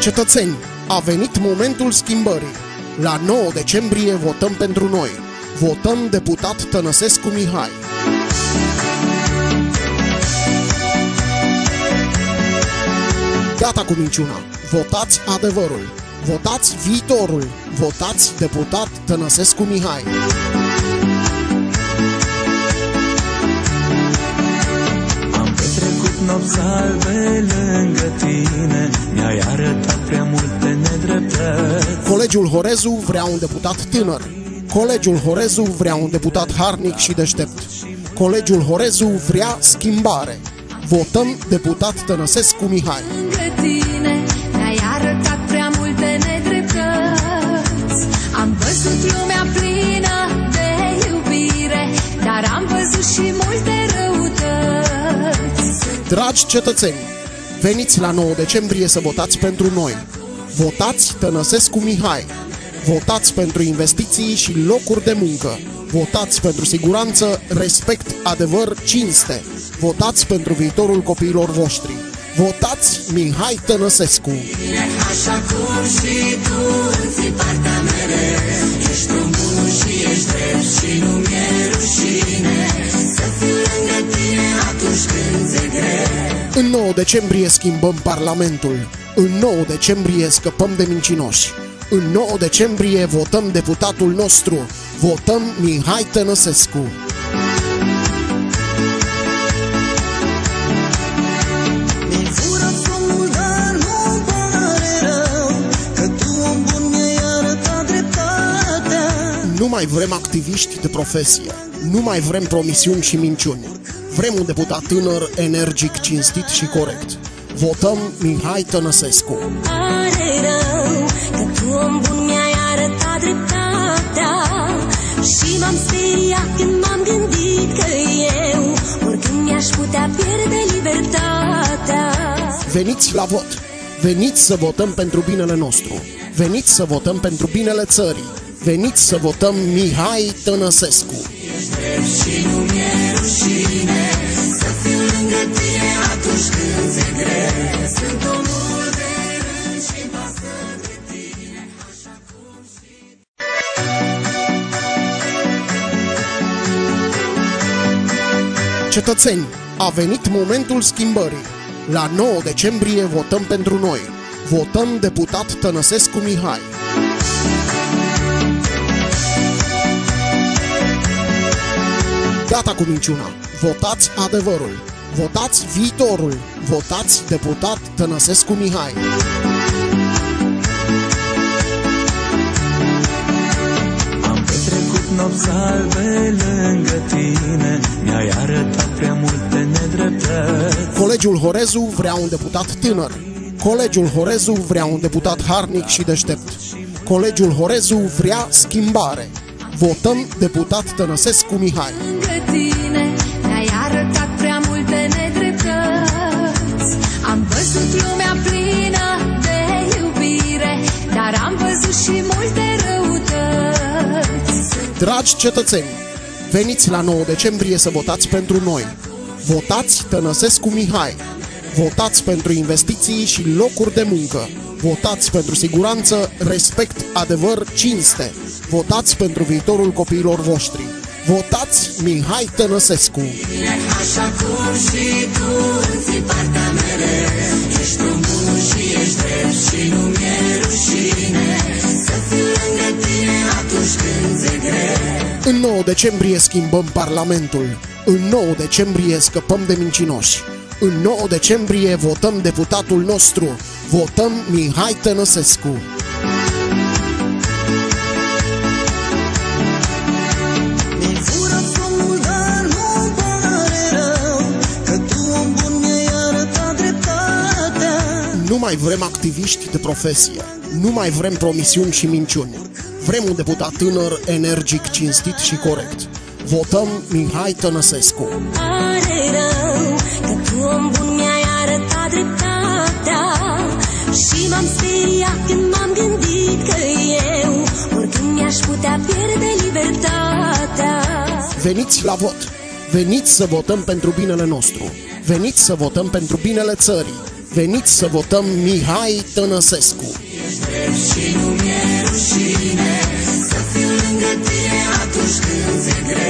Cetățeni, a venit momentul schimbării. La 9 decembrie votăm pentru noi. Votăm deputat Tănăsescu Mihai. Gata cu minciuna. Votați adevărul. Votați viitorul. Votați deputat Tănăsescu Mihai. Am petrecut nopți albe lângă tine, mi-ai arătat prea multe nedreptăți. Colegiul Horezu vrea un deputat tânăr. Colegiul Horezu vrea un deputat harnic și deștept. Colegiul Horezu vrea schimbare. Votăm deputat Tănăsescu Mihai. Lângă tine mi-ai arătat prea multe nedreptăți. Am văzut lumea plină de iubire, dar am văzut și multe răutăți. Dragi cetățeni, veniți la 9 decembrie să votați pentru noi. Votați Tănăsescu Mihai. Votați pentru investiții și locuri de muncă. Votați pentru siguranță, respect, adevăr, cinste. Votați pentru viitorul copiilor voștri. Votați Mihai Tănăsescu. Așa cum și tu îți partea mereu, ești un bun și ești drept și nu mi-e rușine să fiu lângă tine atunci când ți-e greu. În 9 decembrie schimbăm Parlamentul. În 9 decembrie scăpăm de mincinoși. În 9 decembrie votăm deputatul nostru. Votăm Mihai Tănăsescu. Nu mai vrem activiști de profesie. Nu mai vrem promisiuni și minciuni. Vrem un deputat tânăr, energic, cinstit și corect. Votăm Mihai Tănăsescu. Pare rău că tu, om bun, mi-ai arătat dreptatea și m-am speriat când m-am gândit că eu oricând mi-aș putea pierde libertatea. Veniți la vot. Veniți să votăm pentru binele nostru. Veniți să votăm pentru binele țării. Veniți să votăm Mihai Tănăsescu. Ești drept și nu mi-e rușine să fiu lângă tine atunci când ți-e greu. Sunt omul de rând și-mi pasă de tine așa cum și... Cetățeni, a venit momentul schimbării. La 9 decembrie votăm pentru noi. Votăm deputat Tănăsescu Mihai. Gata cu minciuna. Votați adevărul. Votați viitorul. Votați deputat Tănăsescu Mihai. Am petrecut nopți albe lângă tine, mi-ai arătat prea multe nedreptăți. Colegiul Horezu vrea un deputat tânăr. Colegiul Horezu vrea un deputat harnic și deștept. Colegiul Horezu vrea schimbare. Votăm deputat Tănăsescu Mihai. Lângă tine mi-ai arătat prea multe nedreptăți. Am văzut lumea plină de iubire, dar am văzut și multe răutăți. Dragi cetățeni, veniți la 9 decembrie să votați pentru noi. Votați Tănăsescu Mihai. Votați pentru investiții și locuri de muncă. Votați pentru siguranță, respect, adevăr, cinste. Votați pentru viitorul copiilor voștri. Votați Mihai Tănăsescu. Așa cum și tu îți partea mereu, ești un bun și ești drept și nu mi-e rușine să fiu lângă tine atunci când ți-e greu. În 9 decembrie schimbăm Parlamentul. În 9 decembrie scăpăm de mincinoși. În 9 decembrie votăm deputatul nostru. Votăm Mihai Tănăsescu. Nu mai vrem activiști de profesie. Nu mai vrem promisiuni și minciuni. Vrem un deputat tânăr, energic, cinstit și corect. Votăm Mihai Tănăsescu. Pare rău că tu, om bun, mi-ai arătat dreptatea și m-am speriat când m-am gândit că eu oricând mi-aș putea pierde libertatea. Veniți la vot. Veniți să votăm pentru binele nostru. Veniți să votăm pentru binele țării. Veniți să votăm Mihai Tănăsescu. Ești drept și nu mi-e rușine să fiu lângă tine atunci când ți-e greu.